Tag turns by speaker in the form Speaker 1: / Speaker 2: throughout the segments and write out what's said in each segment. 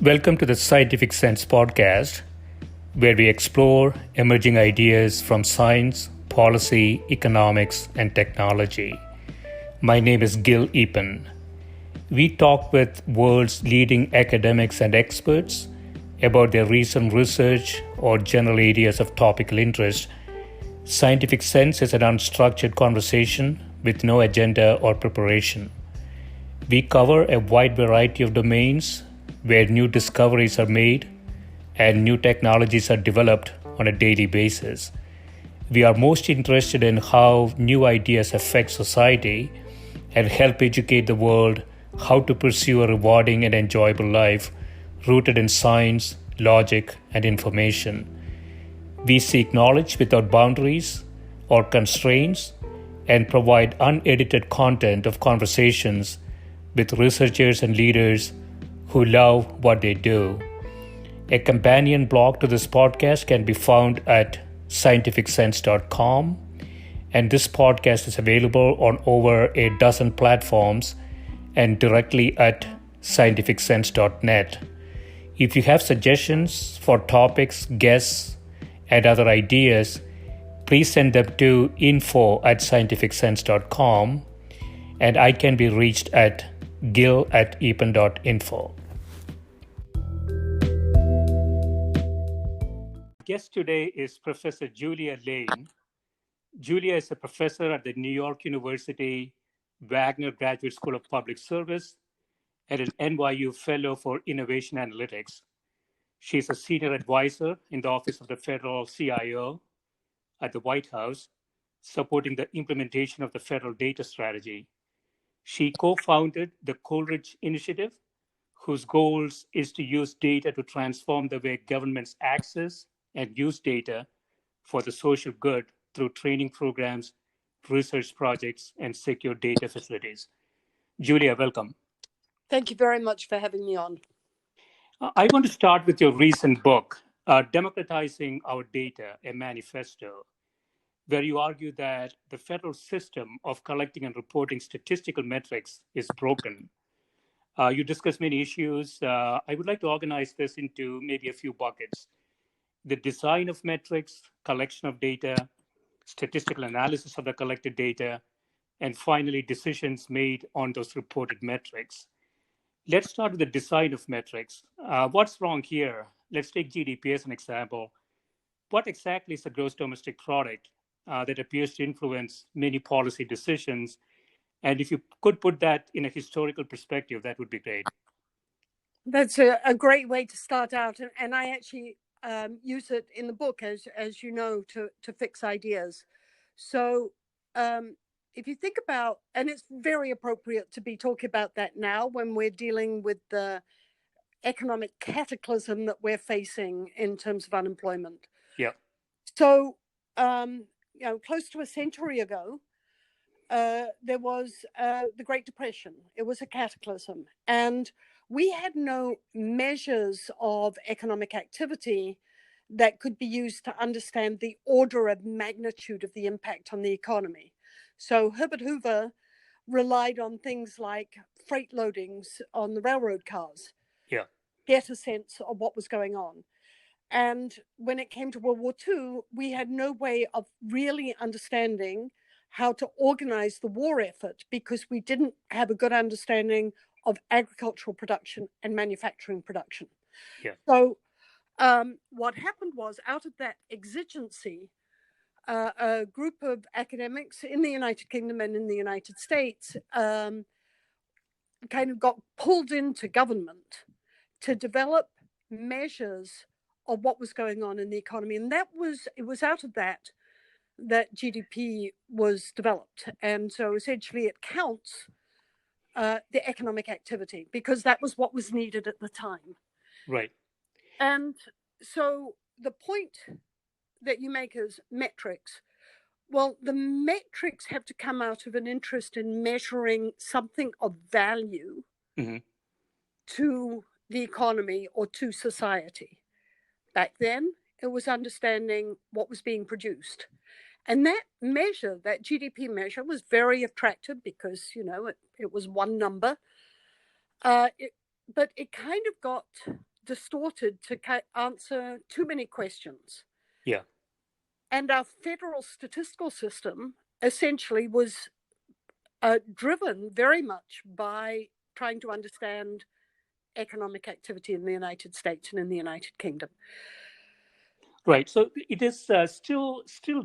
Speaker 1: Welcome to the Scientific Sense podcast, where we explore emerging ideas from science, policy, economics, and technology. My name is Gil Eapen. We talk with world's leading academics and experts about their recent research or general areas of topical interest. Scientific Sense is an unstructured conversation with no agenda or preparation. We cover a wide variety of domains where new discoveries are made and new technologies are developed on a daily basis. We are most interested in how new ideas affect society and help educate the world how to pursue a rewarding and enjoyable life rooted in science, logic, and information. We seek knowledge without boundaries or constraints and provide unedited content of conversations with researchers and leaders who love what they do. A companion blog to this podcast can be found at scientificsense.com, and this podcast is available on over a dozen platforms and directly at scientificsense.net. If you have suggestions for topics, guests, and other ideas, please send them to info@scientificsense.com, and I can be reached at gil@eapen.info. Guest today is Professor Julia Lane. Julia is a professor at the New York University Wagner Graduate School of Public Service and an NYU Fellow for Innovation Analytics. She is a senior advisor in the Office of the Federal CIO at the White House, supporting the implementation of the federal data strategy. She co-founded the Coleridge Initiative, whose goals is to use data to transform the way governments access and use data for the social good through training programs, research projects, and secure data facilities. Julia, welcome.
Speaker 2: Thank you very much for having me on.
Speaker 1: I want to start with your recent book, Democratizing Our Data, a Manifesto, where you argue that the federal system of collecting and reporting statistical metrics is broken. You discuss many issues. I would like to organize this into maybe a few buckets: the design of metrics, collection of data, statistical analysis of the collected data, and finally, decisions made on those reported metrics. Let's start with the design of metrics. What's wrong here? Let's take GDP as an example. What exactly is the gross domestic product that appears to influence many policy decisions? And if you could put that in a historical perspective, that would be great.
Speaker 2: That's a great way to start out. And I actually use it in the book, as you know, to fix ideas. So if you think about, and it's very appropriate to be talking about that now when we're dealing with the economic cataclysm that we're facing in terms of unemployment.
Speaker 1: Yeah.
Speaker 2: So, close to a century ago, there was the Great Depression. It was a cataclysm. And we had no measures of economic activity that could be used to understand the order of magnitude of the impact on the economy. So Herbert Hoover relied on things like freight loadings on the railroad cars.
Speaker 1: Yeah.
Speaker 2: Get a sense of what was going on. And when it came to World War II, we had no way of really understanding how to organize the war effort because we didn't have a good understanding of agricultural production and manufacturing production.
Speaker 1: Yeah.
Speaker 2: So what happened was, out of that exigency, a group of academics in the United Kingdom and in the United States kind of got pulled into government to develop measures of what was going on in the economy. And it was out of that GDP was developed. And so essentially it counts the economic activity because that was what was needed at the time.
Speaker 1: Right.
Speaker 2: And so the point that you make is metrics. Well, the metrics have to come out of an interest in measuring something of value to the economy or to society. Back then, it was understanding what was being produced. And that measure, that GDP measure, was very attractive because, it was one number. But it kind of got distorted to answer too many questions.
Speaker 1: Yeah.
Speaker 2: And our federal statistical system essentially was driven very much by trying to understand economic activity in the United States and in the United Kingdom.
Speaker 1: Right. So it is still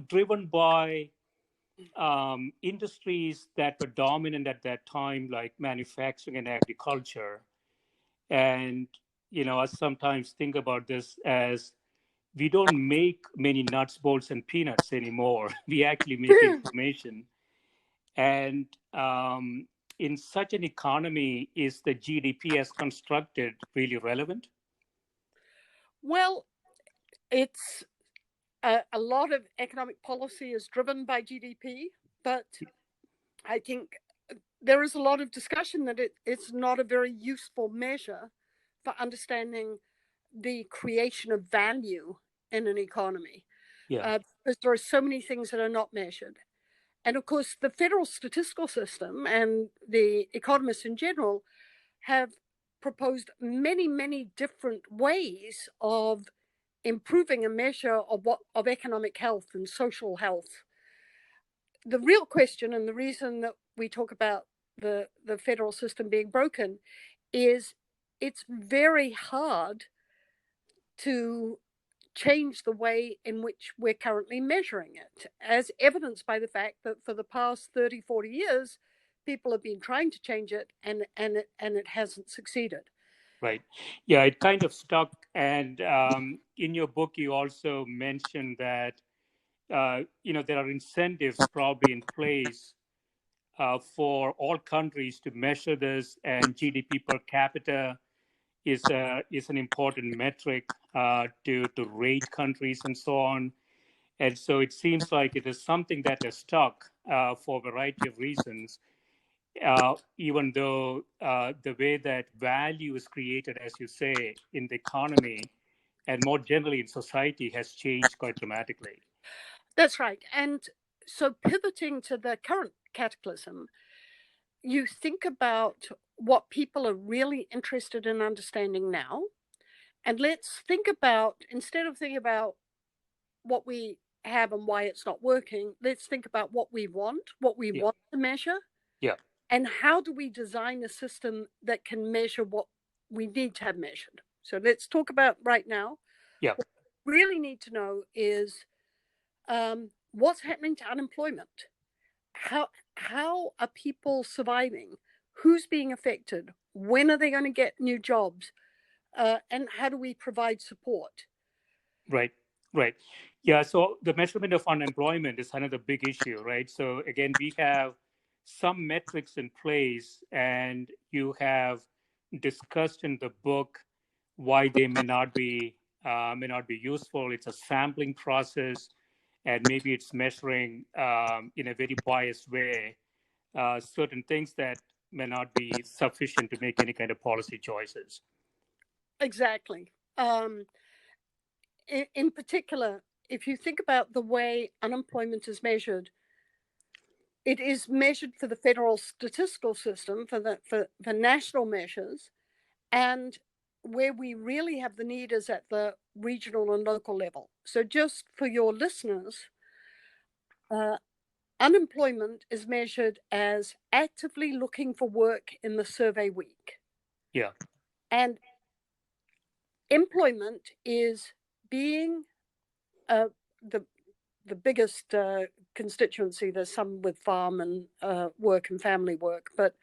Speaker 1: driven by industries that were dominant at that time, like manufacturing and agriculture. And I sometimes think about this as we don't make many nuts, bolts, and peanuts anymore. We actually make information. And in such an economy, is the GDP as constructed really relevant?
Speaker 2: Well, it's a lot of economic policy is driven by GDP, but I think there is a lot of discussion that it's not a very useful measure for understanding the creation of value in an economy.
Speaker 1: Yeah.
Speaker 2: Because there are so many things that are not measured. And of course, the federal statistical system and the economists in general have proposed many, many different ways of improving a measure of economic health and social health. The real question, and the reason that we talk about the federal system being broken, is it's very hard to change the way in which we're currently measuring it, as evidenced by the fact that for the past 30, 40 years, people have been trying to change it and it hasn't succeeded.
Speaker 1: Right. Yeah, it kind of stuck. And in your book, you also mentioned that, there are incentives probably in place for all countries to measure this, and GDP per capita is an important metric to rate countries and so on. And so it seems like it is something that has stuck for a variety of reasons, even though the way that value is created, as you say, in the economy and more generally in society has changed quite dramatically.
Speaker 2: That's right. And so pivoting to the current cataclysm, you think about what people are really interested in understanding now. And let's think about, instead of thinking about what we have and why it's not working, let's think about what we want
Speaker 1: Yeah.
Speaker 2: to measure,
Speaker 1: Yeah.
Speaker 2: and how do we design a system that can measure what we need to have measured. So let's talk about right now.
Speaker 1: Yeah.
Speaker 2: What we really need to know is what's happening to unemployment. How are people surviving? Who's being affected? When are they going to get new jobs? And how do we provide support?
Speaker 1: Right. Right. Yeah. So the measurement of unemployment is another big issue, right? So again, we have some metrics in place, and you have discussed in the book why they may not be useful. It's a sampling process, and maybe it's measuring in a very biased way certain things that may not be sufficient to make any kind of policy choices.
Speaker 2: Exactly. In particular, if you think about the way unemployment is measured, it is measured for the federal statistical system, for national measures, and where we really have the need is at the regional and local level. So just for your listeners, unemployment is measured as actively looking for work in the survey week.
Speaker 1: Yeah.
Speaker 2: And employment is being the biggest constituency. There's some with farm and work and family work, but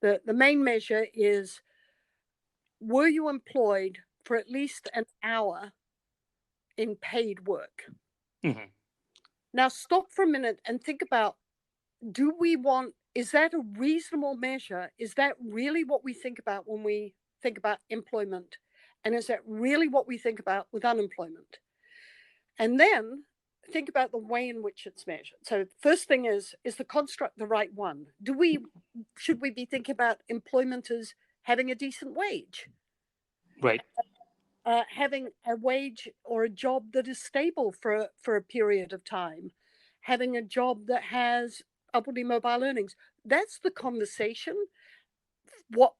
Speaker 2: the main measure is, were you employed for at least an hour in paid work?
Speaker 1: Mm-hmm.
Speaker 2: Now stop for a minute and think about, is that a reasonable measure? Is that really what we think about when we think about employment? And is that really what we think about with unemployment? And then think about the way in which it's measured. So the first thing is the construct the right one? Should we be thinking about employment as having a decent wage?
Speaker 1: Right.
Speaker 2: Having a wage or a job that is stable for a period of time, having a job that has upwardly mobile earnings. That's the conversation. What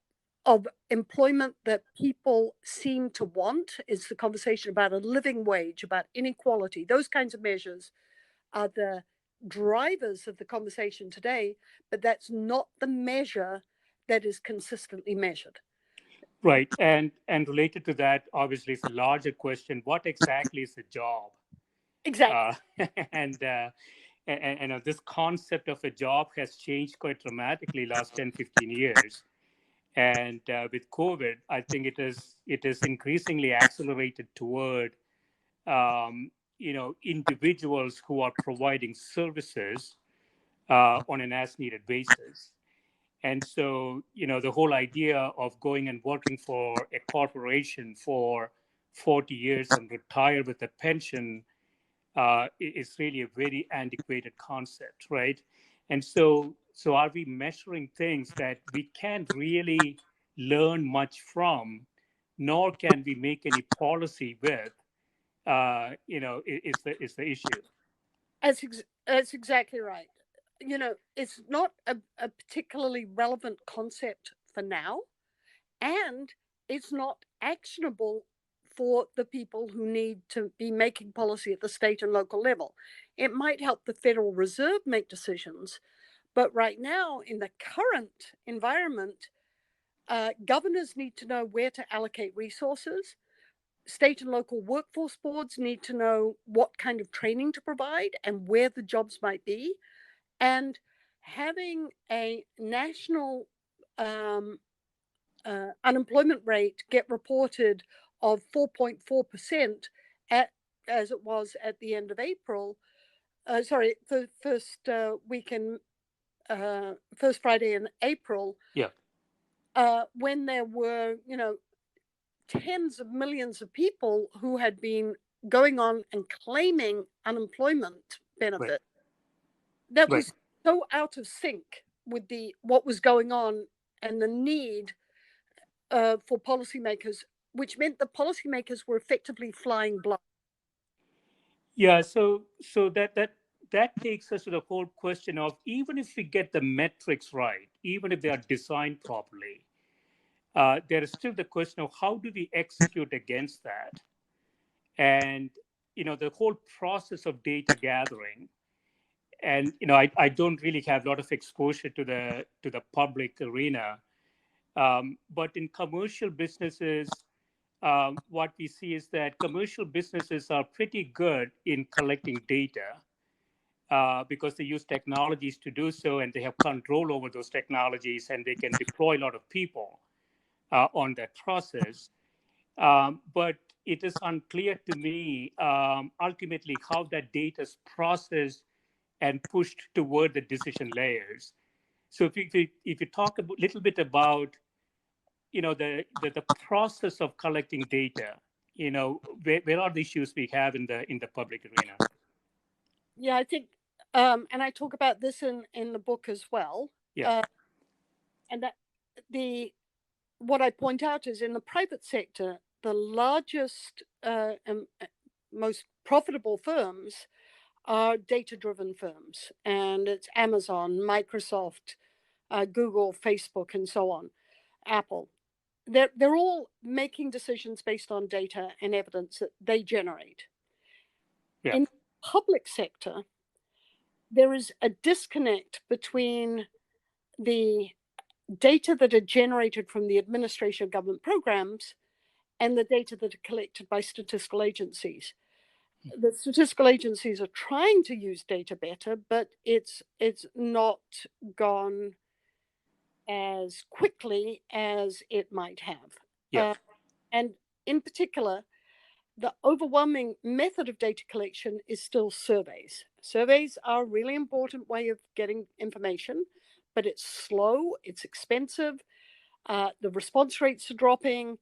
Speaker 2: of employment that people seem to want. It's the conversation about a living wage, about inequality. Those kinds of measures are the drivers of the conversation today, but that's not the measure that is consistently measured.
Speaker 1: Right. And related to that, obviously, it's a larger question. What exactly is a job?
Speaker 2: Exactly.
Speaker 1: Uh, and this concept of a job has changed quite dramatically last 10, 15 years. And with COVID, I think it is increasingly accelerated toward individuals who are providing services on an as needed basis. And so, the whole idea of going and working for a corporation for 40 years and retire with a pension is really a very antiquated concept, right? And so are we measuring things that we can't really learn much from, nor can we make any policy with? Is the issue.
Speaker 2: That's exactly right. It's not a particularly relevant concept for now, and it's not actionable for the people who need to be making policy at the state and local level. It might help the Federal Reserve make decisions, but right now, in the current environment, governors need to know where to allocate resources. State and local workforce boards need to know what kind of training to provide and where the jobs might be. And having a national unemployment rate get reported of 4.4% as it was at the end of April, the first first Friday in April,
Speaker 1: Yeah.
Speaker 2: when there were, tens of millions of people who had been going on and claiming unemployment benefit.
Speaker 1: Right.
Speaker 2: That
Speaker 1: Right.
Speaker 2: was so out of sync with what was going on and the need for policymakers, which meant the policymakers were effectively flying blind.
Speaker 1: Yeah. So that takes us to the whole question of, even if we get the metrics right, even if they are designed properly, there is still the question of how do we execute against that? And the whole process of data gathering. And I don't really have a lot of exposure to the public arena, but in commercial businesses, what we see is that commercial businesses are pretty good in collecting data because they use technologies to do so, and they have control over those technologies, and they can deploy a lot of people on that process. But it is unclear to me ultimately how that data is processed and pushed toward the decision layers. So if you talk a little bit about the process of collecting data, where are the issues we have in the public arena?
Speaker 2: Yeah, I think, and I talk about this in the book as well.
Speaker 1: Yeah.
Speaker 2: And that what I point out is, in the private sector, the largest and most profitable firms are data-driven firms, and it's Amazon, Microsoft, Google, Facebook, and so on, Apple. They're all making decisions based on data and evidence that they generate.
Speaker 1: Yeah.
Speaker 2: In the public sector, there is a disconnect between the data that are generated from the administration of government programs and the data that are collected by statistical agencies. The statistical agencies are trying to use data better, but it's not gone as quickly as it might have.
Speaker 1: Yeah.
Speaker 2: And in particular, the overwhelming method of data collection is still surveys. Surveys are a really important way of getting information, but it's slow, it's expensive, the response rates are dropping,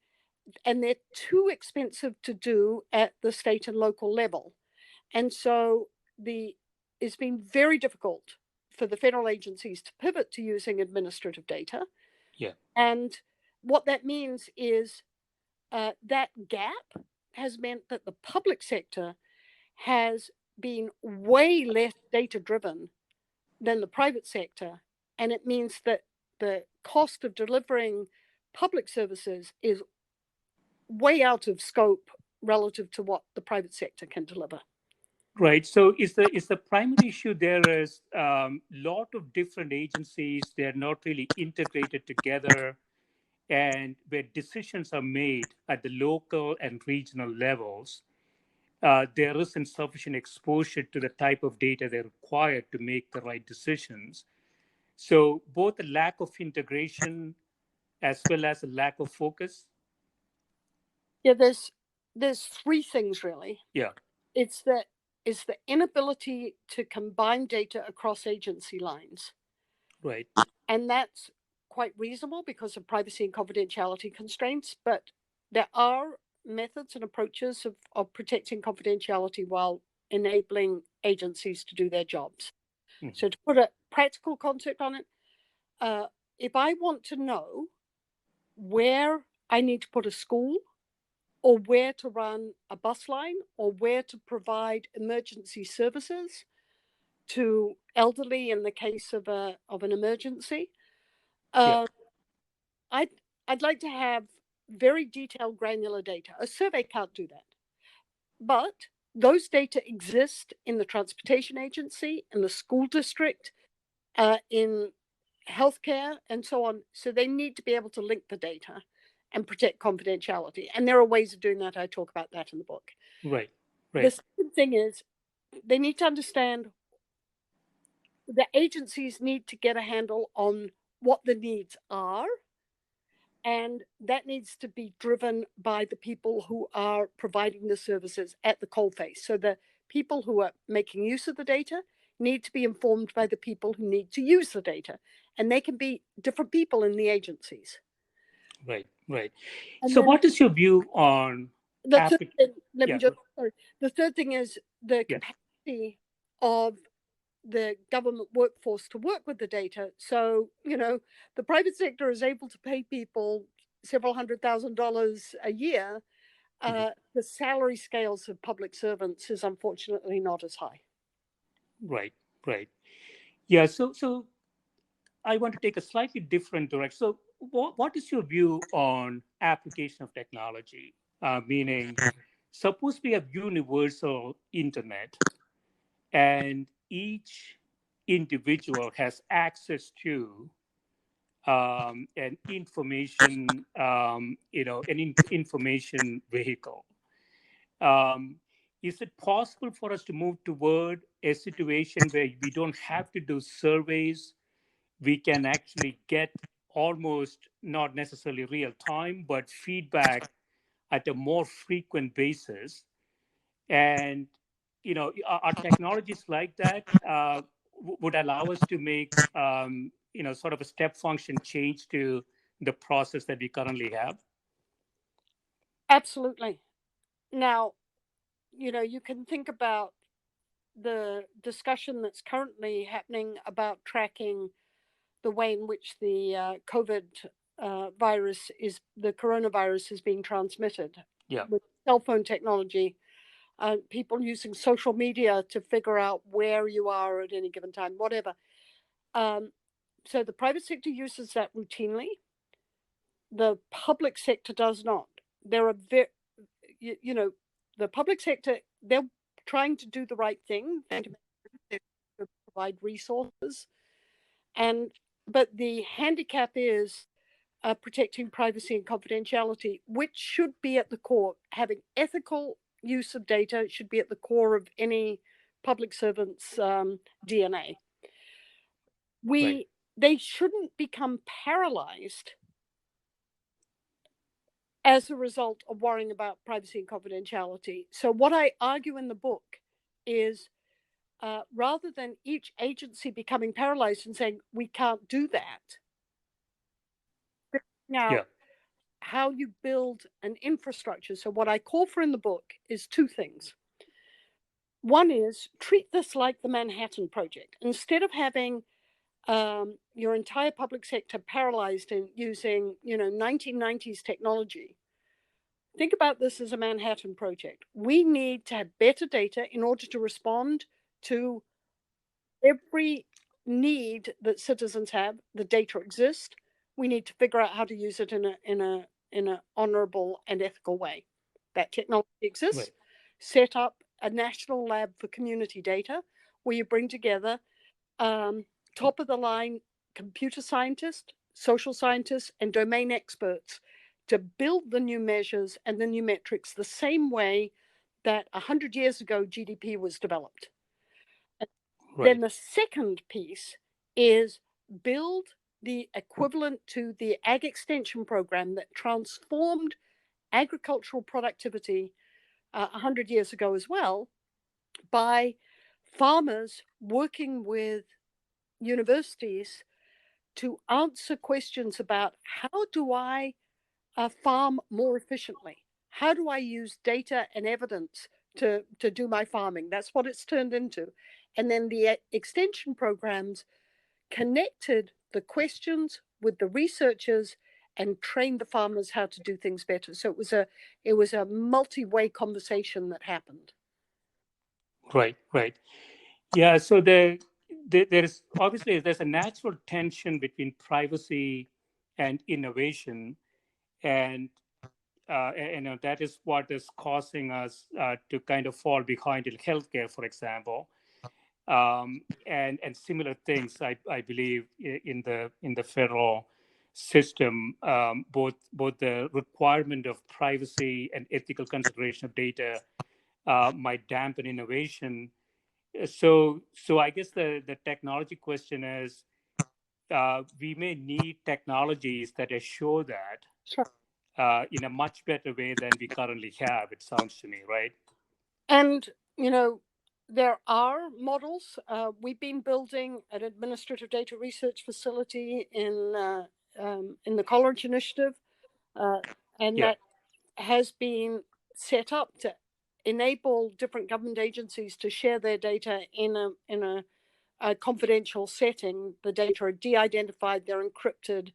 Speaker 2: and they're too expensive to do at the state and local level. And so it's been very difficult for the federal agencies to pivot to using administrative data.
Speaker 1: Yeah.
Speaker 2: And what that means is that gap has meant that the public sector has been way less data driven than the private sector. And it means that the cost of delivering public services is way out of scope relative to what the private sector can deliver.
Speaker 1: Right. So is the primary issue there is lot of different agencies, they're not really integrated together, and where decisions are made at the local and regional levels, there isn't sufficient exposure to the type of data they're required to make the right decisions. So both the lack of integration as well as a lack of focus.
Speaker 2: Yeah, there's three things really.
Speaker 1: Yeah.
Speaker 2: It's the inability to combine data across agency lines.
Speaker 1: Right.
Speaker 2: And that's quite reasonable because of privacy and confidentiality constraints, but there are methods and approaches of protecting confidentiality while enabling agencies to do their jobs.
Speaker 1: Mhm.
Speaker 2: So to put a practical concept on it, if I want to know where I need to put a school, or where to run a bus line, or where to provide emergency services to elderly in the case of an emergency,
Speaker 1: Yeah.
Speaker 2: I'd like to have very detailed granular data. A survey can't do that, but those data exist in the transportation agency, in the school district, in healthcare, and so on. So they need to be able to link the data and protect confidentiality. And there are ways of doing that. I talk about that in the book.
Speaker 1: Right.
Speaker 2: The
Speaker 1: Right.
Speaker 2: second thing is they need to understand, the agencies need to get a handle on what the needs are. And that needs to be driven by the people who are providing the services at the coalface. So the people who are making use of the data need to be informed by the people who need to use the data. And they can be different people in the agencies.
Speaker 1: Right. Right.
Speaker 2: And
Speaker 1: So
Speaker 2: then
Speaker 1: what is your view on
Speaker 2: the third
Speaker 1: applic-
Speaker 2: thing, let me
Speaker 1: yeah,
Speaker 2: just, sorry. The third thing is the
Speaker 1: yeah.
Speaker 2: capacity of the government workforce to work with the data. So, the private sector is able to pay people several $100,000 a year.
Speaker 1: Mhm.
Speaker 2: The salary scales of public servants is unfortunately not as high.
Speaker 1: Right. Right. Yeah. So I want to take a slightly different direction. So what is your view on application of technology? Meaning, suppose we have universal internet, and each individual has access to an information, information vehicle. Um, is it possible for us to move toward a situation where we don't have to do surveys? We can actually get almost not necessarily real time, but feedback at a more frequent basis. And our technologies like that would allow us to make sort of a step function change to the process that we currently have.
Speaker 2: Absolutely. Now, you can think about the discussion that's currently happening about tracking the way in which the coronavirus is being transmitted
Speaker 1: Yeah.
Speaker 2: with cell phone technology, people using social media to figure out where you are at any given time, whatever. So the private sector uses that routinely. The public sector does not. There are the public sector, they're trying to do the right thing, to provide resources, but the handicap is protecting privacy and confidentiality, which should be at the core. Having ethical use of data should be at the core of any public servant's DNA.
Speaker 1: Right.
Speaker 2: They shouldn't become paralyzed as a result of worrying about privacy and confidentiality. So what I argue in the book is, rather than each agency becoming paralyzed and saying, we can't do that, now,
Speaker 1: Yeah.
Speaker 2: how you build an infrastructure. So what I call for in the book is two things. One is, treat this like the Manhattan Project. Instead of having your entire public sector paralyzed in using 1990s technology, think about this as a Manhattan Project. We need to have better data in order to respond to every need that citizens have. The data exists. We need to figure out how to use it in a honorable and ethical way. That technology exists.
Speaker 1: Right.
Speaker 2: Set up a national lab for community data where you bring together top of the line computer scientists, social scientists, and domain experts to build the new measures and the new metrics the same way that 100 years ago GDP was developed.
Speaker 1: Right.
Speaker 2: Then the second piece is build the equivalent to the Ag Extension Program that transformed agricultural productivity 100 years ago as well, by farmers working with universities to answer questions about how do I farm more efficiently? How do I use data and evidence to do my farming? That's what it's turned into. And then the extension programs connected the questions with the researchers and trained the farmers how to do things better. So it was a multi-way conversation that happened.
Speaker 1: Right. Right. Yeah. So there's obviously there's a natural tension between privacy and innovation, and that is what is causing us to kind of fall behind in healthcare, for example, and similar things. I believe in the federal system, both the requirement of privacy and ethical consideration of data might dampen innovation. So I guess the technology question is, we may need technologies that assure that
Speaker 2: Sure.
Speaker 1: in a much better way than we currently have. It sounds to me, right?
Speaker 2: And, you know, there are models. We've been building an administrative data research facility in the Coleridge Initiative, and
Speaker 1: Yeah.
Speaker 2: that has been set up to enable different government agencies to share their data in a confidential setting. The data are de-identified, they're encrypted,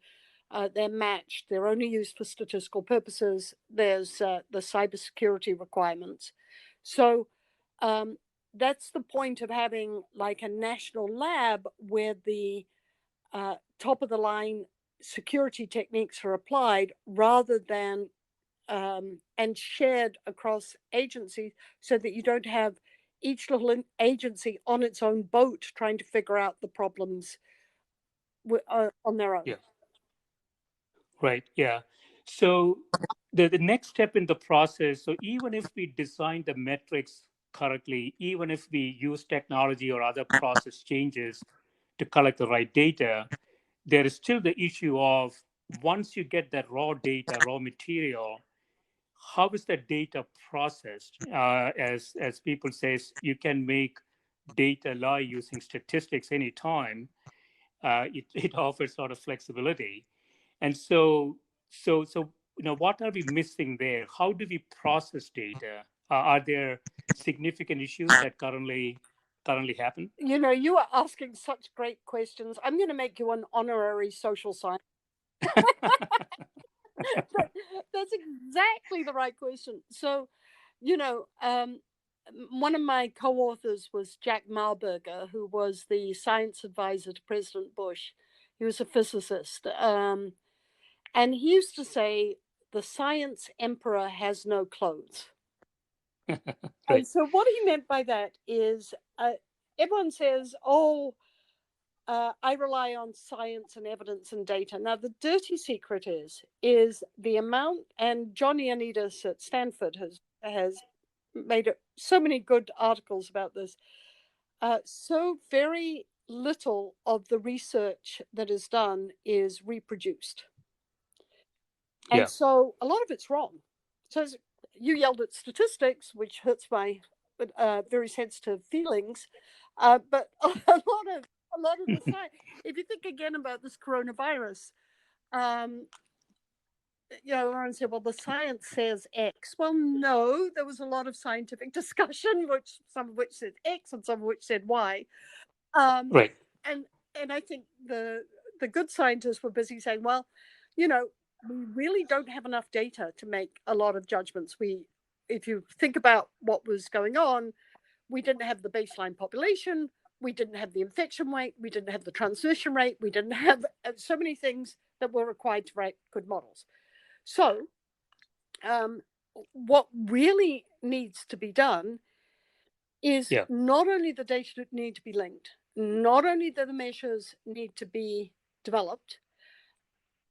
Speaker 2: they're matched, they're only used for statistical purposes. There's the cybersecurity requirements. So that's the point of having like a national lab where the top of the line security techniques are applied rather than and shared across agencies, so that you don't have each little agency on its own boat trying to figure out the problems on their own.
Speaker 1: Yeah. Right. Yeah. So the next step in the process, so even if we design the metrics correctly, even if we use technology or other process changes to collect the right data, there is still the issue of, once you get that raw data, raw material, how is that data processed? As people says, you can make data lie using statistics anytime. It offers sort of flexibility. And so what are we missing there? How do we process data? Are there significant issues that currently happen?
Speaker 2: You know, you are asking such great questions. I'm going to make you an honorary social science. That's exactly the right question. So, you know, one of my co-authors was Jack Marburger, who was the science advisor to President Bush. He was a physicist, and he used to say, "The science emperor has no clothes." And
Speaker 1: Right.
Speaker 2: so, what he meant by that is, everyone says, "Oh, I rely on science and evidence and data." Now, the dirty secret is the amount, and John Ioannidis at Stanford has made so many good articles about this. So very little of the research that is done is reproduced, and
Speaker 1: Yeah.
Speaker 2: so a lot of it's wrong. So you yelled at statistics, which hurts my very sensitive feelings, but a lot of the science. If you think again about this coronavirus, um, you know, Lauren said, "Well, the science says X." Well, no, there was a lot of scientific discussion, which some of which said X and some of which said Y. Um,
Speaker 1: Right.
Speaker 2: and I think the good scientists were busy saying, "Well, you know, we really don't have enough data to make a lot of judgments. If you think about what was going on, we didn't have the baseline population, we didn't have the infection rate, we didn't have the transmission rate, we didn't have so many things that were required to write good models. So what really needs to be done is not only the data need to be linked, not only do the measures need to be developed,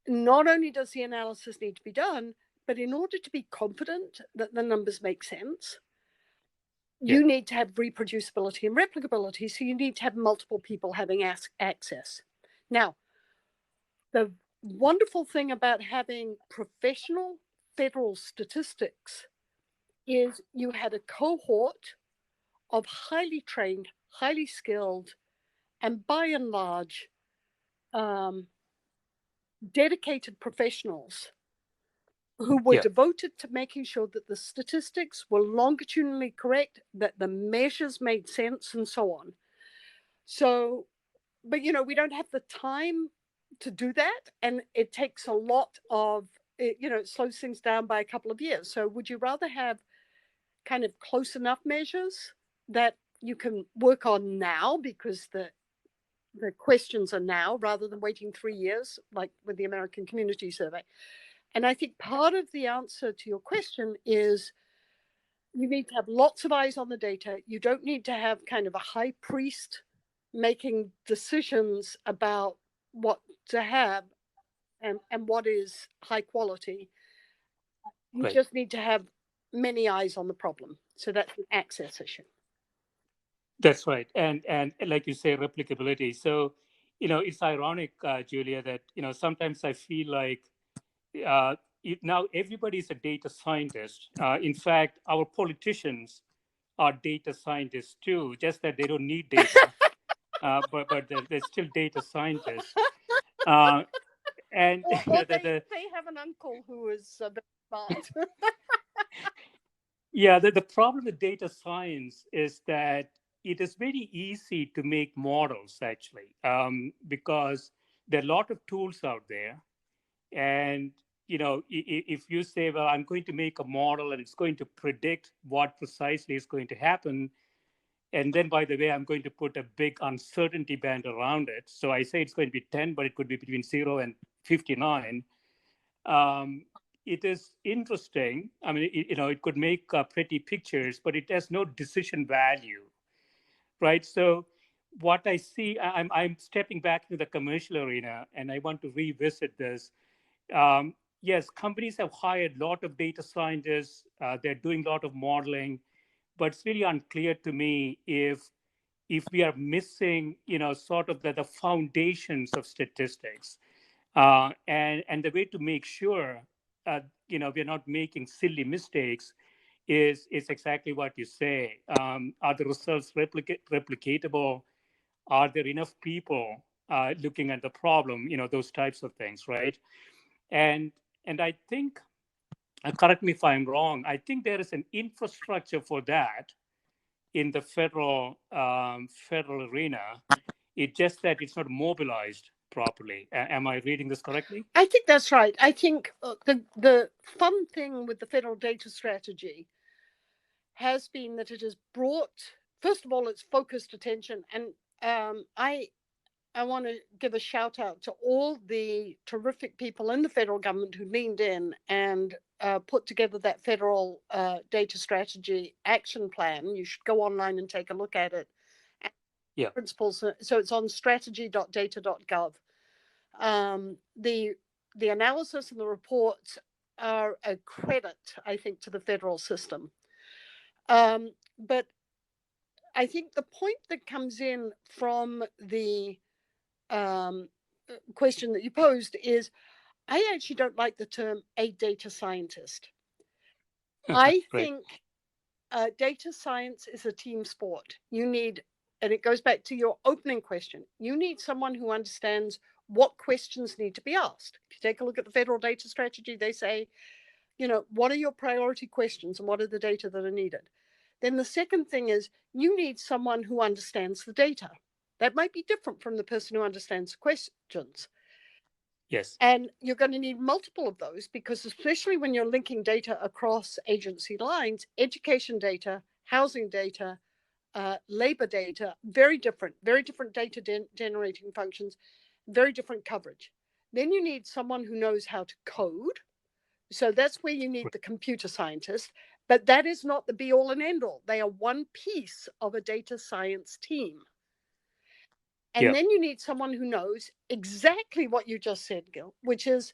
Speaker 2: not only does the analysis need to be done, but in order to be confident that the numbers make sense, you need to have reproducibility and replicability. So you need to have multiple people having access. Now, the wonderful thing about having professional federal statistics is you had a cohort of highly trained, highly skilled, and by and large, dedicated professionals who were devoted to making sure that the statistics were longitudinally correct, that the measures made sense, and so on. So, but we don't have the time to do that, and it takes a lot of, it slows things down by a couple of years. So would you rather have kind of close enough measures that you can work on now because the questions are now, rather than waiting 3 years like with the American Community Survey? And I think part of the answer to your question is you need to have lots of eyes on the data. You don't need to have kind of a high priest making decisions about what to have and what is high quality. You just need to have many eyes on the problem. So that's an access issue.
Speaker 1: That's right. And like you say, replicability. So, it's ironic, Julia, that, sometimes I feel like now everybody's a data scientist. In fact, our politicians are data scientists too, just that they don't need data, but they're still data scientists. And
Speaker 2: they have an uncle who is very smart.
Speaker 1: Yeah, the problem with data science is that it is very easy to make models, actually, because there are a lot of tools out there. And, if you say, well, I'm going to make a model and it's going to predict what precisely is going to happen, and then, by the way, I'm going to put a big uncertainty band around it. So I say it's going to be 10, but it could be between 0 and 59. It is interesting. I mean, it could make pretty pictures, but it has no decision value, right? So what I see, I'm stepping back into the commercial arena, and I want to revisit this. Yes, companies have hired a lot of data scientists. They're doing a lot of modeling, but it's really unclear to me if we are missing, sort of the foundations of statistics. And the way to make sure, we're not making silly mistakes is exactly what you say. Are the results replicatable? Are there enough people looking at the problem? Those types of things, right? And I think, correct me if I'm wrong, I think there is an infrastructure for that in the federal arena. It's just that it's not mobilized properly. Am I reading this correctly?
Speaker 2: I think that's right. I think the fun thing with the federal data strategy has been that it has brought, first of all, it's focused attention. And I want to give a shout out to all the terrific people in the federal government who leaned in and put together that federal data strategy action plan. You should go online and take a look at it.
Speaker 1: Yeah.
Speaker 2: Principles. So it's on strategy.data.gov. The analysis and the reports are a credit, I think, to the federal system. But I think the point that comes in from the question that you posed is, I actually don't like the term a data scientist. I think data science is a team sport. You need, and it goes back to your opening question, you need someone who understands what questions need to be asked. If you take a look at the federal data strategy, they say, what are your priority questions and what are the data that are needed? Then the second thing is you need someone who understands the data. That might be different from the person who understands questions.
Speaker 1: Yes.
Speaker 2: And you're going to need multiple of those because especially when you're linking data across agency lines, education data, housing data, labor data, very different data generating functions, very different coverage. Then you need someone who knows how to code. So that's where you need the computer scientist. But that is not the be all and end all. They are one piece of a data science team. And then you need someone who knows exactly what you just said, Gil, which is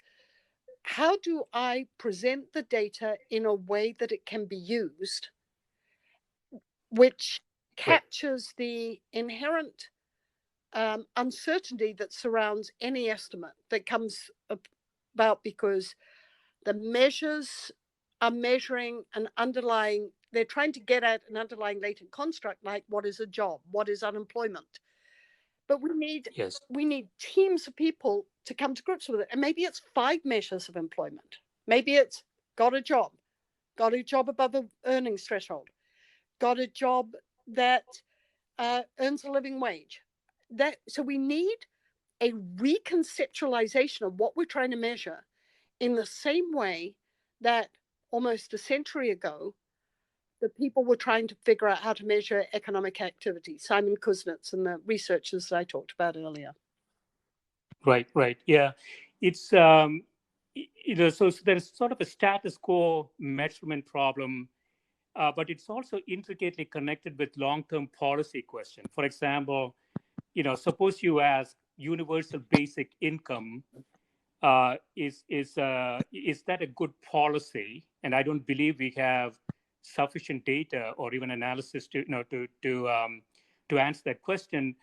Speaker 2: how do I present the data in a way that it can be used, which captures the inherent uncertainty that surrounds any estimate that comes about because the measures are measuring an underlying, they're trying to get at an underlying latent construct like what is a job, what is unemployment. But we need teams of people to come to grips with it. And maybe it's 5 measures of employment. Maybe it's got a job above the earnings threshold, got a job that earns a living wage. So we need a reconceptualization of what we're trying to measure in the same way that almost a century ago, the people were trying to figure out how to measure economic activity, Simon Kuznets and the researchers that I talked about earlier.
Speaker 1: Right. Yeah. It's, so there's sort of a status quo measurement problem, but it's also intricately connected with long-term policy question. For example, suppose you ask universal basic income, is that a good policy? And I don't believe we have sufficient data or even analysis to answer that question.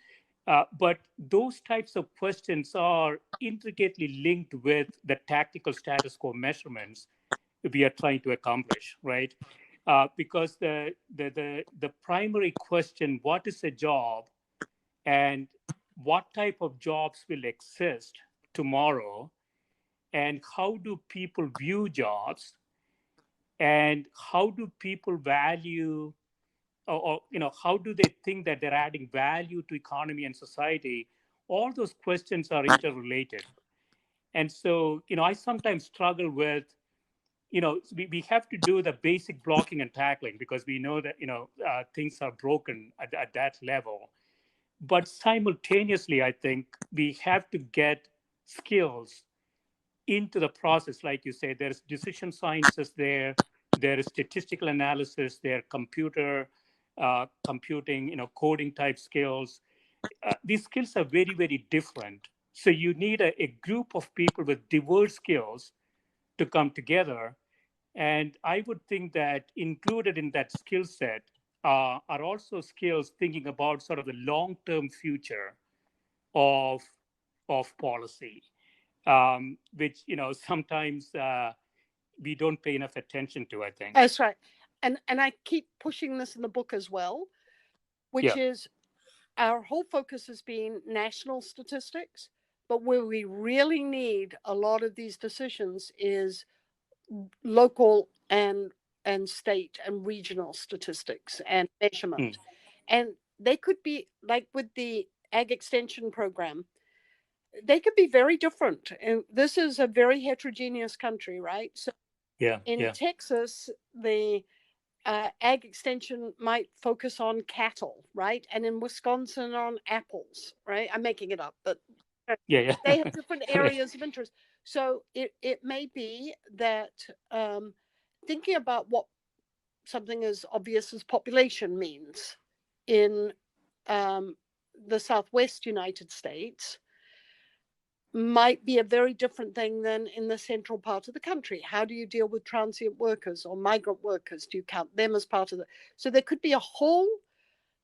Speaker 1: But those types of questions are intricately linked with the tactical status quo measurements we are trying to accomplish, right? Because the primary question, what is a job, and what type of jobs will exist tomorrow, and how do people view jobs, and how do people value, or how do they think that they're adding value to economy and society? All those questions are interrelated. And so I sometimes struggle with, we have to do the basic blocking and tackling because we know that things are broken at that level. But simultaneously, I think we have to get skills into the process. Like you say, there's decision sciences there is statistical analysis, there computer computing, coding type skills. These skills are very, very different. So you need a group of people with diverse skills to come together. And I would think that included in that skill set are also skills thinking about sort of the long-term future of policy, which sometimes we don't pay enough attention to, I think.
Speaker 2: That's right. And I keep pushing this in the book as well, which is our whole focus has been national statistics, but where we really need a lot of these decisions is local and state and regional statistics and measurement. And they could be like with the ag extension program, they could be very different. And this is a very heterogeneous country, right? So in Texas, the ag extension might focus on cattle, right? And in Wisconsin on apples, right? I'm making it up, but they have different areas of interest. So it may be that thinking about what something as obvious as population means in the Southwest United States might be a very different thing than in the central part of the country. How do you deal with transient workers or migrant workers? Do you count them as part of the... So there could be a whole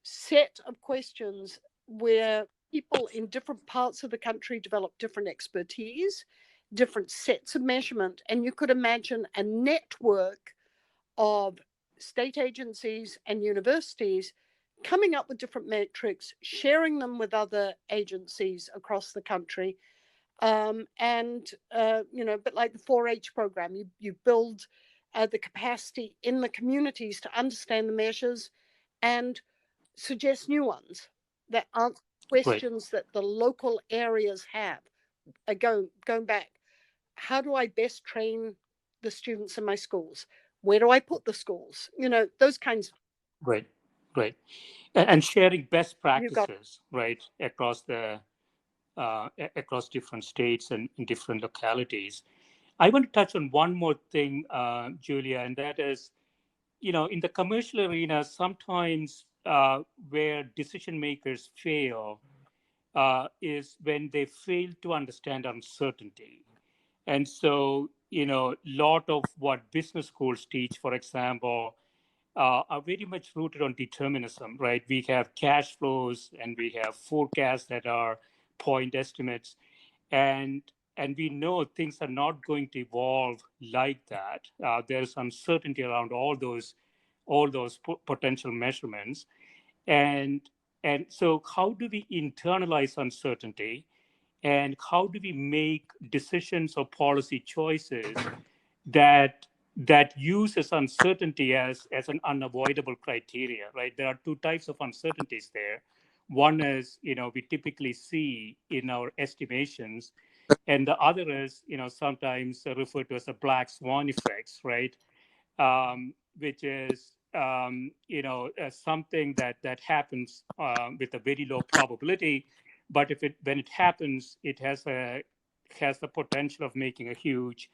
Speaker 2: set of questions where people in different parts of the country develop different expertise, different sets of measurement, and you could imagine a network of state agencies and universities coming up with different metrics, sharing them with other agencies across the country. But like the 4-H program, you build the capacity in the communities to understand the measures and suggest new ones that answer questions that the local areas have. Going back, how do I best train the students in my schools? Where do I put the schools? Those kinds.
Speaker 1: Right. And sharing best practices, right, across the across different states and in different localities. I want to touch on one more thing, Julia, and that is, in the commercial arena, sometimes where decision makers fail is when they fail to understand uncertainty. And so, a lot of what business schools teach, for example, are very much rooted on determinism, right? We have cash flows and we have forecasts that are point estimates, and we know things are not going to evolve like that. There's uncertainty around all those potential measurements, and so how do we internalize uncertainty, and how do we make decisions or policy choices that uses uncertainty as an unavoidable criteria, right? There are two types of uncertainties there. One is, we typically see in our estimations, and the other is, sometimes referred to as a black swan effects, right? Which is, something that happens with a very low probability, but when it happens, it has the potential of making a huge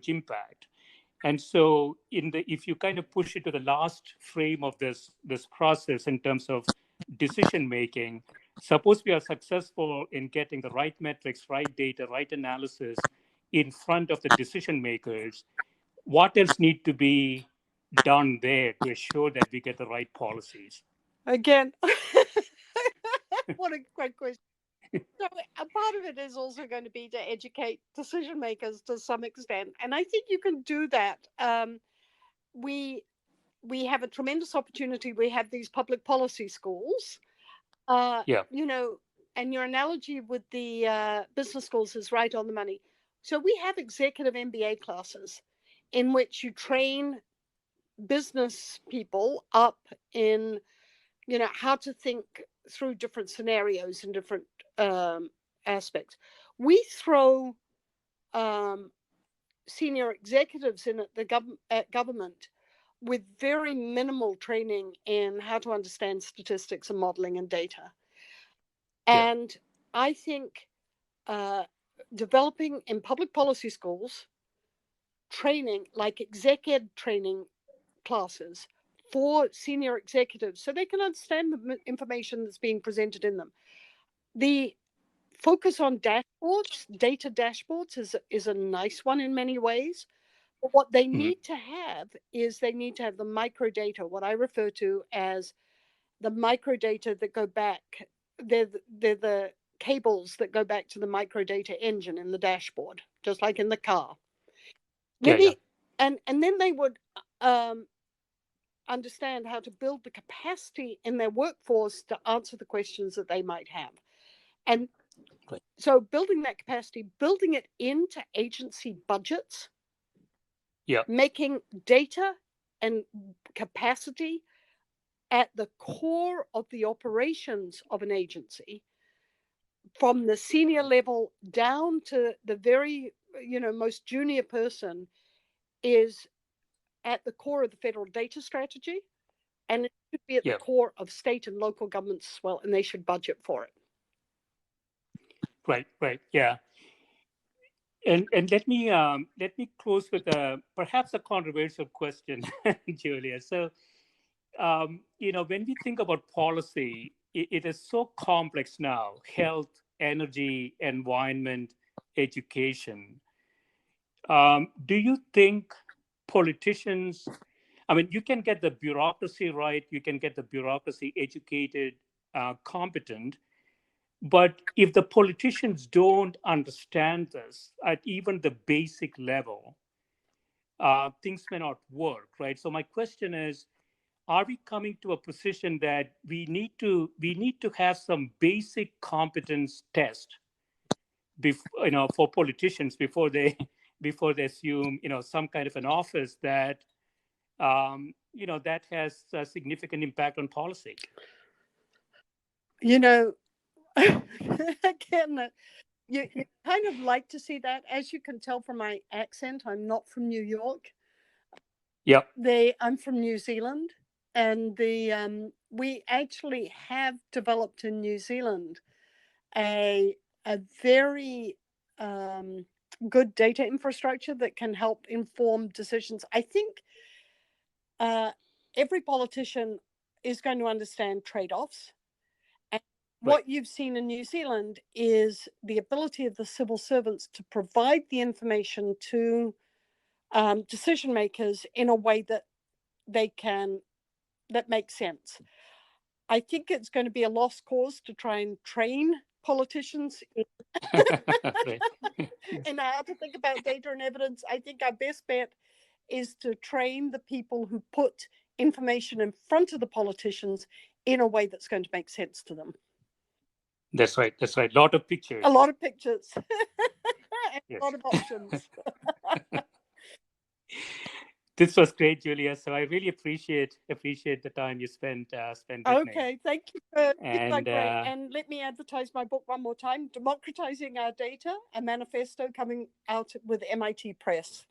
Speaker 1: impact. And so, if you kind of push it to the last frame of this process in terms of decision making, suppose we are successful in getting the right metrics, right data, right analysis in front of the decision makers, what else need to be done there to assure that we get the right policies?
Speaker 2: Again, what a great question. So a part of it is also going to be to educate decision makers to some extent, and I think you can do that. We have a tremendous opportunity. We have these public policy schools,
Speaker 1: Yeah,
Speaker 2: and your analogy with the business schools is right on the money. So we have executive MBA classes in which you train business people up in how to think through different scenarios and different aspects. We throw senior executives in at government with very minimal training in how to understand statistics and modeling and data.
Speaker 1: yeah,
Speaker 2: And I think developing in public policy schools training, like exec ed training classes for senior executives so they can understand the information that's being presented in them. The focus on dashboards, data dashboards, is a nice one in many ways. But what they need to have is they need to have the microdata, what I refer to as the microdata that go back. They're the cables that go back to the microdata engine in the dashboard, just like in the car.
Speaker 1: yeah, yeah.
Speaker 2: And then they would understand how to build the capacity in their workforce to answer the questions that they might have. And
Speaker 1: Right.
Speaker 2: so building that capacity, building it into agency budgets,
Speaker 1: Yeah,
Speaker 2: making data and capacity at the core of the operations of an agency, from the senior level down to the very most junior person, is at the core of the federal data strategy, and it should be at the
Speaker 1: yeah.
Speaker 2: core of state and local governments as well, and they should budget for it.
Speaker 1: Right, yeah. And let me close with perhaps a controversial question, Julia. So, when we think about policy, it is so complex now: health, energy, environment, education. Do you think politicians? I mean, you can get the bureaucracy right, you can get the bureaucracy educated, competent, but if the politicians don't understand this at even the basic level, things may not work, right? So my question is, are we coming to a position that we need to have some basic competence test, for politicians before they before they assume some kind of an office that has a significant impact on policy?
Speaker 2: Again, you kind of like to see that. As you can tell from my accent, I'm not from New York.
Speaker 1: Yep.
Speaker 2: I'm from New Zealand, and we actually have developed in New Zealand a very good data infrastructure that can help inform decisions. I think every politician is going to understand trade-offs. And what you've seen in New Zealand is the ability of the civil servants to provide the information to decision makers in a way that that makes sense. I think it's going to be a lost cause to try and train politicians in how to think about data and evidence. I think our best bet is to train the people who put information in front of the politicians in a way that's going to make sense to them.
Speaker 1: That's right. That's right. A lot of pictures.
Speaker 2: A lot of pictures. And yes. A lot of options.
Speaker 1: This was great, Julia. So I really appreciate the time you spent with me.
Speaker 2: Okay, thank you. And let me advertise my book one more time: Democratizing Our Data, a manifesto, coming out with MIT Press.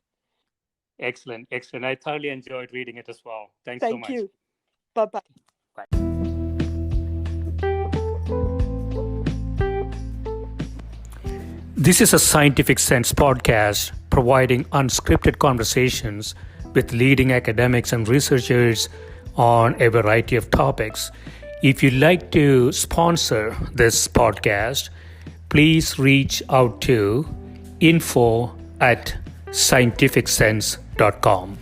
Speaker 1: Excellent, excellent. I thoroughly enjoyed reading it as well. Thanks so much.
Speaker 2: Thank you. Bye-bye.
Speaker 1: Bye. This is a Scientific Sense podcast providing unscripted conversations with leading academics and researchers on a variety of topics. If you'd like to sponsor this podcast, please reach out to info@scientificsense.com.